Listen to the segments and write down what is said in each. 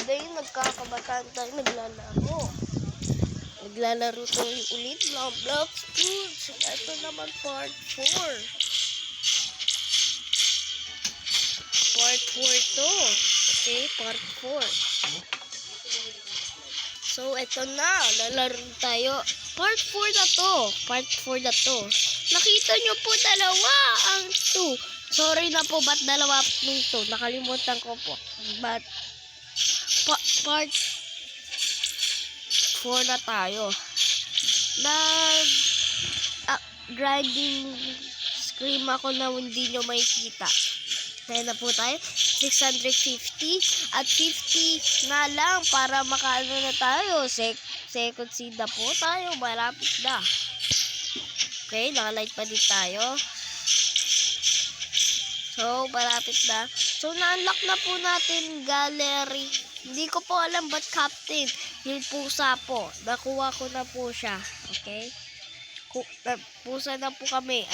today nagkakabataan tayo, naglalaro. Naglalaro tayo ulit ng Blox Fruits. Ito naman part 4. Part 4 to. Okay, part 4. So, ito na. Lalaro tayo. Part 4 na to. Part 4 na to. Nakita nyo po dalawa ang 2. Sorry na po, ba't dalawa nung 2? Nakalimutan ko po. But, part 4 na tayo. Grinding scream ako na hindi nyo makikita. Kaya na po tayo. 650 at 50 na lang para makaano na tayo. Second seed na po tayo. Malapit na. Okay, nakalight pa din tayo. So, malapit na. So, na-unlock na po natin gallery. Hindi ko po alam ba't captain. Yung pusa po. Nakuha ko na po siya. Okay? Pusa na po kami.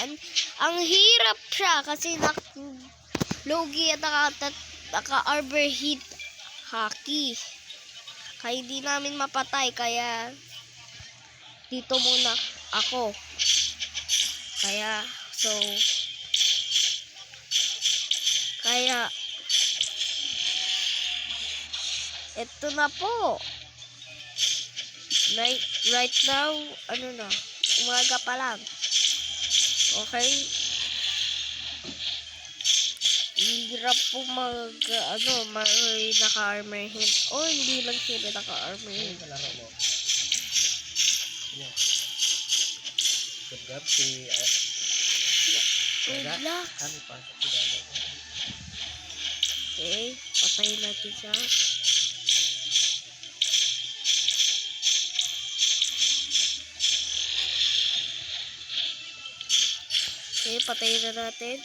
Ang hirap siya kasi logi at naka-arbor hit hockey. Kaya hindi namin mapatay. Kaya dito muna ako. Kaya ito na po. Right now, umaga pa lang. Okay? Hirap po may naka-armor hint. Oh, hindi lang sila naka-armor hint. Kalaro mo. Good si relax. Kami pa sa pidalo. Okay, patayin natin siya. Okay, patayin na natin.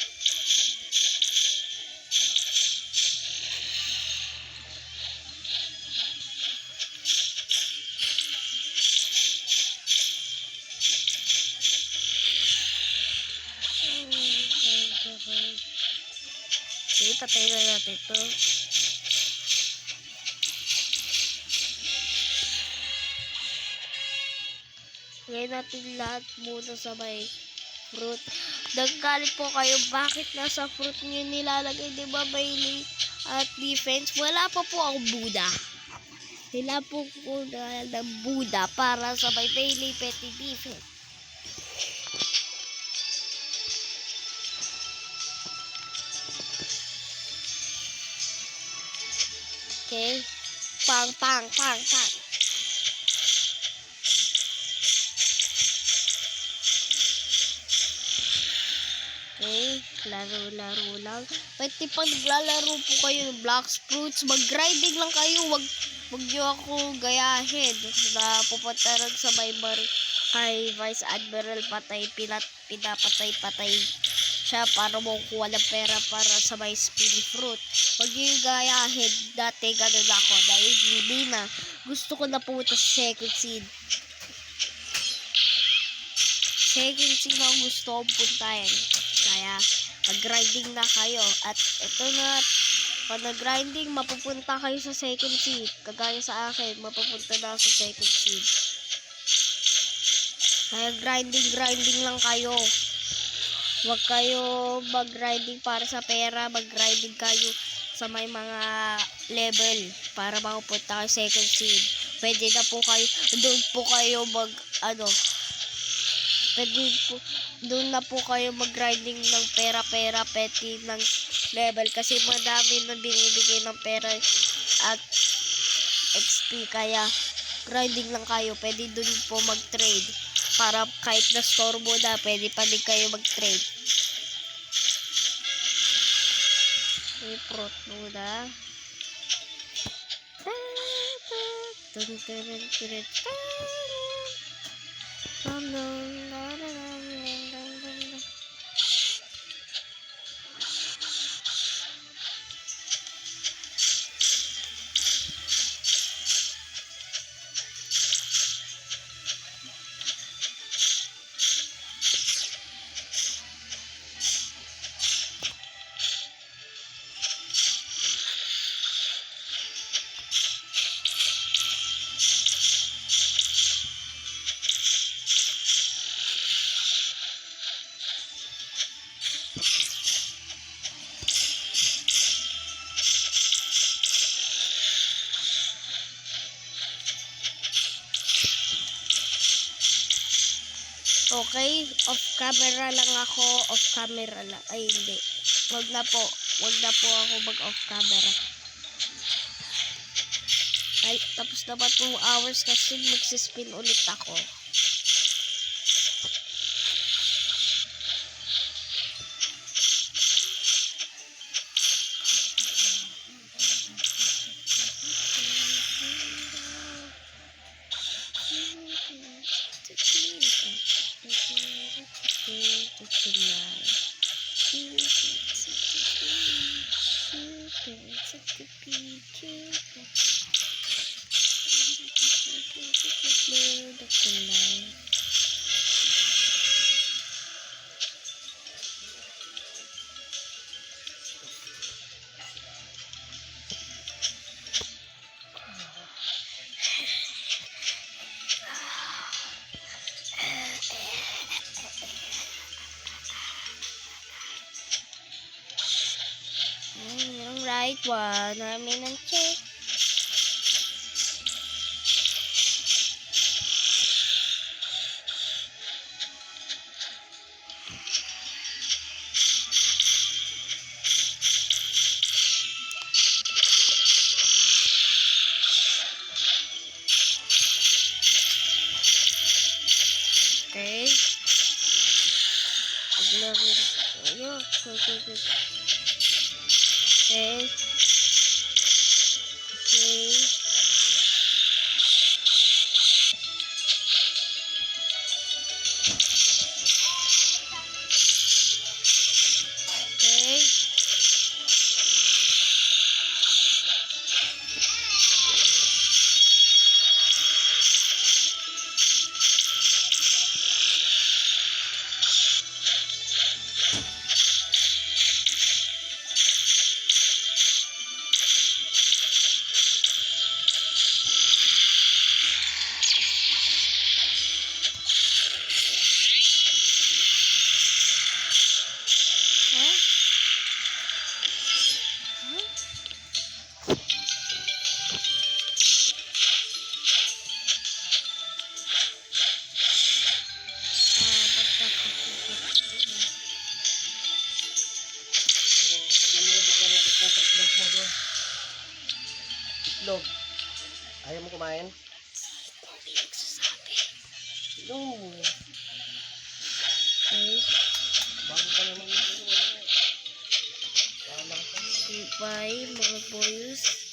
Okay, patayin na natin ito. Ngayon natin lahat muna sa may fruit. Nagkalit po kayo, bakit nasa fruit nyo nilalagay? Diba may at defense? Wala pa po ako Buddha. Wala po po ng Buddha para sa may daily petty defense. Okay. Pang. Okay, laro lang. Pwede pag naglalaro po kayo ng Blox Fruits, mag-grinding lang kayo. Wag nyo ako gayahin. Na pupunta rin sa may kay Vice Admiral pinapatay siya para makukuha ng pera para sa may spin fruit. Wag nyo yung gayahin. Dati ganun ako. Dahil hindi na. Gusto ko na pumunta sa second seed. Second seed na gusto kong puntahin. Kaya, mag-grinding na kayo. At ito na, pag nag-grinding, mapupunta kayo sa second seed. Kagaya sa akin, mapupunta na sa second seed. Kaya grinding lang kayo. Huwag kayo mag-grinding para sa pera. Mag-grinding kayo sa may mga level para mapupunta kayo second seed. Pwede na po kayo, doon po kayo doon na po kayo mag-grinding ng pera, petty ng level kasi madami na binibigay ng pera at XP, kaya grinding lang kayo. Pwede doon po mag-trade para kahit na store mo na, pwede pa din kayo mag-trade. Okay, fruit muna. Okay? Off camera lang ako. Off camera lang. Ay, hindi. Wag na po. Wag na po ako mag-off camera. Ay, tapos na ba 2 hours kasi magsispin ulit ako. Yung right one, namin ang check. Okay. Paglaro. Ayun. Okay. Okay. Okay. Huh? Itlog. Ayaw mo kumain? Hindi nagsasabi. No. Okay. Bago ka naman ito. Wala ka. Bye, mga boys.